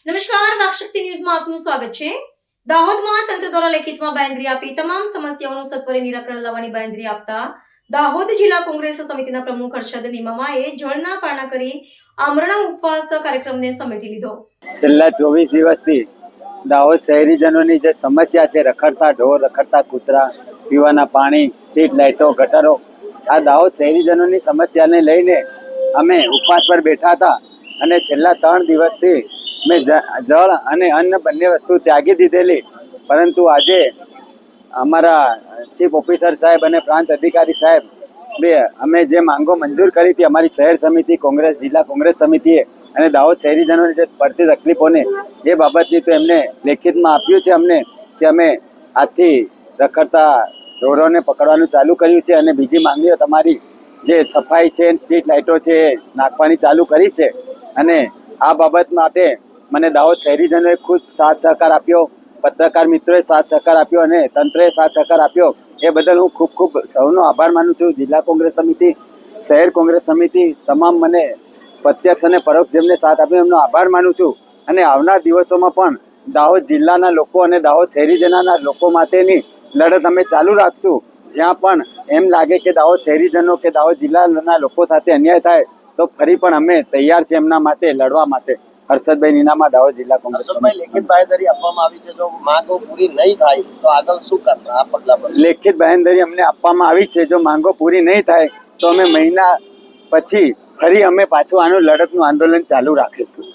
નમસ્કાર, વાકશક્તિ ન્યૂઝમાં આપનું સ્વાગત છે। દાહોદમાં તંત્ર દ્વારા લેખિતમાં બાંહેધરી આપી તમામ સમસ્યાઓનું સત્વરે નિરાકરણ લાવવાની બાંહેધરી આપતા દાહોદ જિલ્લા કોંગ્રેસ સમિતિના પ્રમુખ હર્ષદ નિમામાએ જળના પારણા કરી આમરણા ઉપવાસ કાર્યક્રમને સમેટી લીધો। છેલ્લા 24 દિવસથી દાહોદ શહેરીજનોની જે સમસ્યા છે, રખડતા ઢોર, રખડતા કૂતરા, પીવાના પાણી, સ્ટ્રીટ લાઇટો, ગટરો, આ દાહોદ શહેરીજનોની સમસ્યાને લઈને અમે ઉપવાસ પર બેઠા હતા અને છેલ્લા 3 દિવસથી મેં જળ અને અન્ન બંને વસ્તુ ત્યાગી દીધેલી, પરંતુ આજે અમારા ચીફ ઓફિસર સાહેબ અને પ્રાંત અધિકારી સાહેબ અમે જે માંગો મંજૂર કરી હતી અમારી શહેર સમિતિ કોંગ્રેસ જિલ્લા કોંગ્રેસ સમિતિએ અને દાહોદ શહેરીજનોની જે પડતી તકલીફોને એ બાબતની તો એમને લેખિતમાં આપ્યું છે અમને કે અમે આજથી રખડતા ઢોરોને પકડવાનું ચાલુ કર્યું છે અને બીજી માંગણીઓ તમારી જે સફાઈ છે, સ્ટ્રીટ લાઇટો છે એ નાખવાની ચાલુ કરી છે। અને આ બાબત માટે મને દાહોદ શહેરીજનોએ ખુદ સાથ સહકાર આપ્યો, પત્રકાર મિત્રોએ સાથ સહકાર આપ્યો અને તંત્રએ સાથ સહકાર આપ્યો। એ બદલ હું ખૂબ ખૂબ સૌનો આભાર માનું છું। જિલ્લા કોંગ્રેસ સમિતિ, શહેર કોંગ્રેસ સમિતિ, તમામ મને પ્રત્યક્ષ અને પરોક્ષ જેમને સાથ આપ્યો એમનો આભાર માનું છું। અને આવનાર દિવસોમાં પણ દાહોદ જિલ્લાના લોકો અને દાહોદ શહેરીજનોના લોકો માટેની લડત અમે ચાલુ રાખશું। જ્યાં પણ એમ લાગે કે દાહોદ શહેરીજનો કે દાહોદ જિલ્લાના લોકો સાથે અન્યાય થાય તો ફરી પણ અમે તૈયાર છે એમના માટે લડવા માટે। હર્ષદભાઈ નિનામા, દાહોદ જિલ્લા કોંગ્રેસ સમિતિ। લેખિત બાંહેધરી આપવામાં આવી છે, જો માંગો પૂરી નહીં થાય તો આગળ શું કરતા આ પગલા પર? લેખિત બાંહેધરી અમને આપવામાં આવી છે, જો માંગો પૂરી નહીં થાય તો અમે મહિના પછી ફરી અમે પાછું આનું લડતનું આંદોલન ચાલુ રાખીશું।